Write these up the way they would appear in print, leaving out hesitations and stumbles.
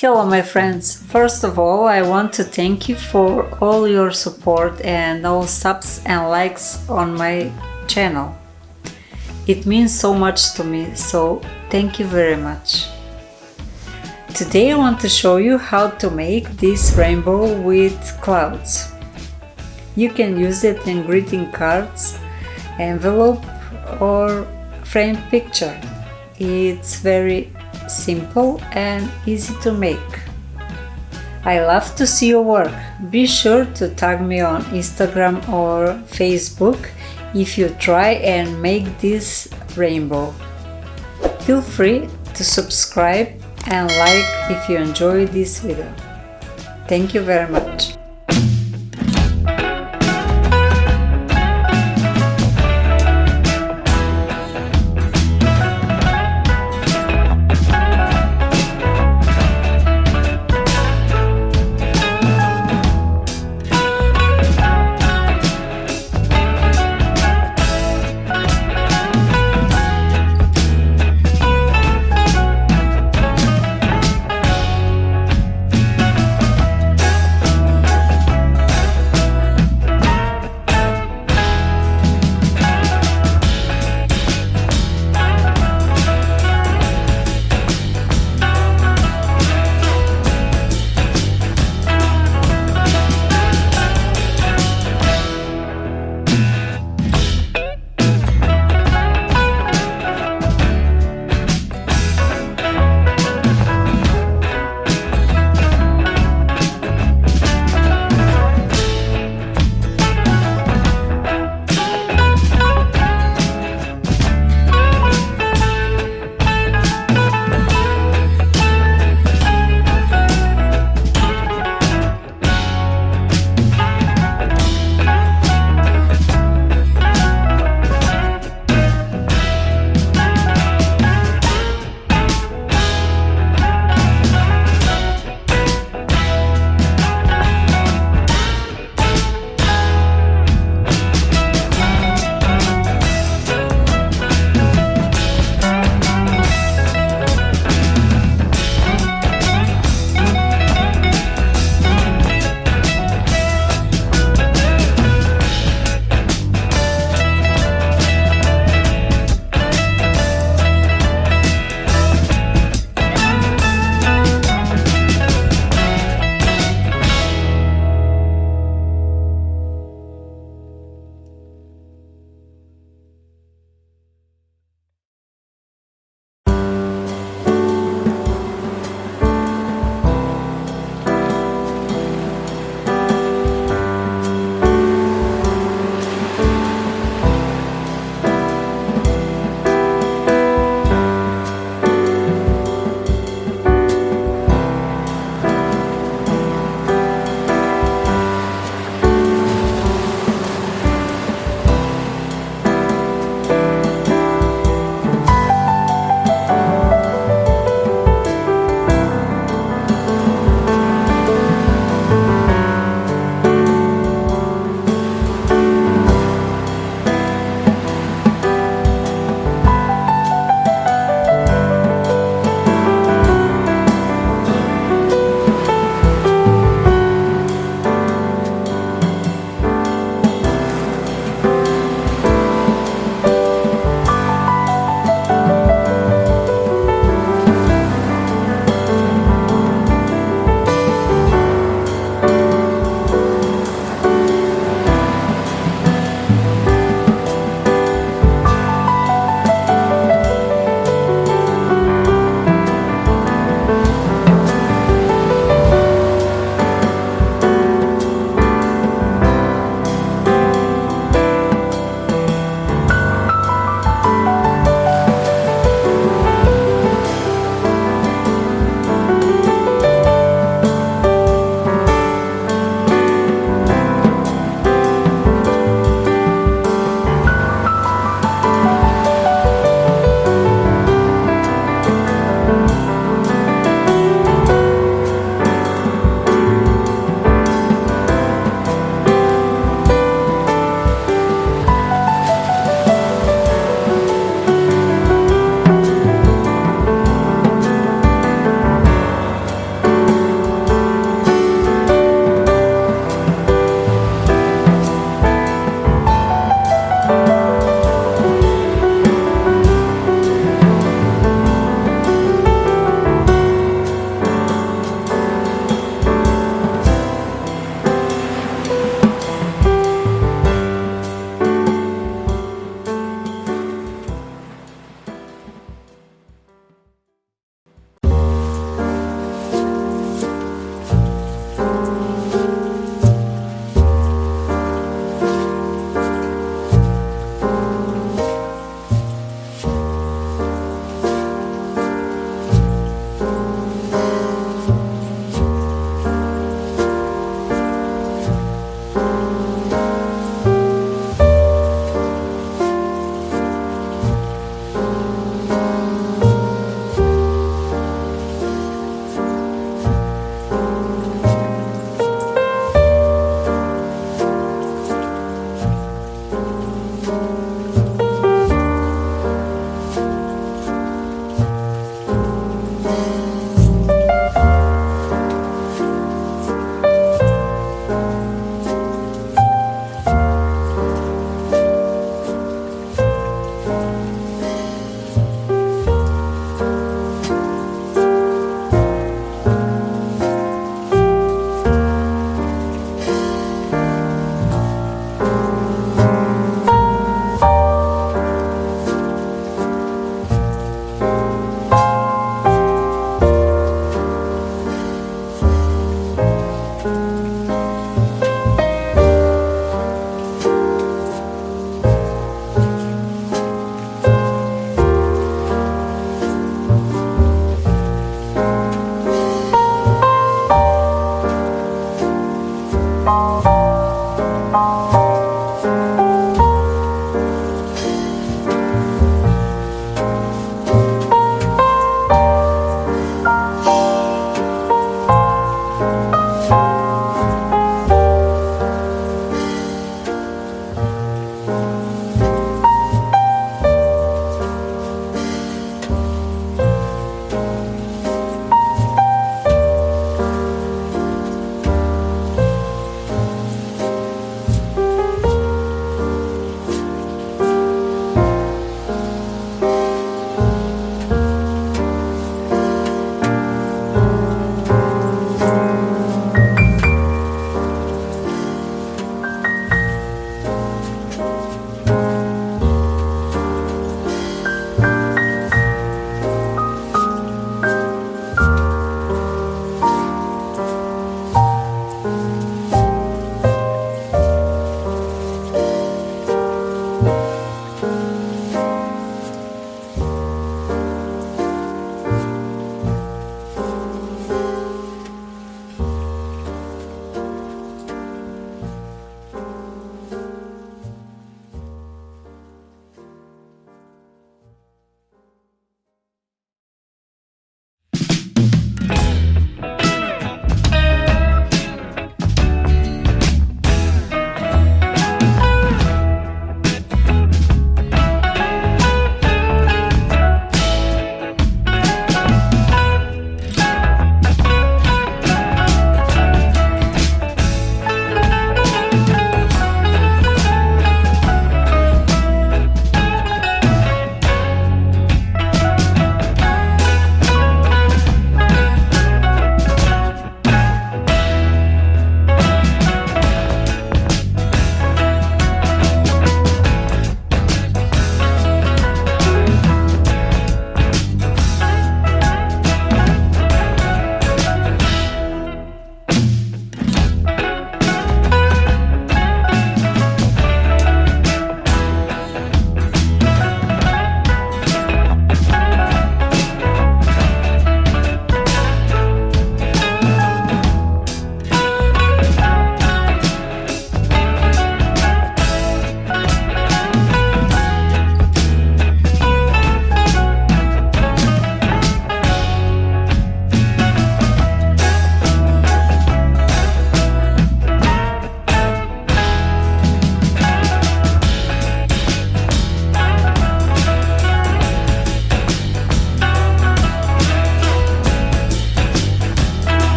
Hello my friends, first of all I want to thank you for all your support and all subs and likes on my channel. It means so much to me, so thank you very much. Today I want to show you how to make this rainbow with clouds. You can use it in greeting cards, envelope or framed picture. It's very simple and easy to make. I love to see your work. Be sure to tag me on Instagram or Facebook if you try and make this rainbow. Feel free to subscribe and like if you enjoy this video. Thank you very much.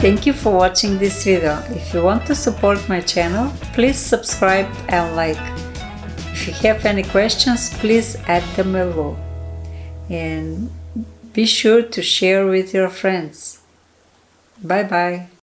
Thank you for watching this video. If you want to support my channel, please subscribe and like. If you have any questions, please add them below. And be sure to share with your friends. Bye bye.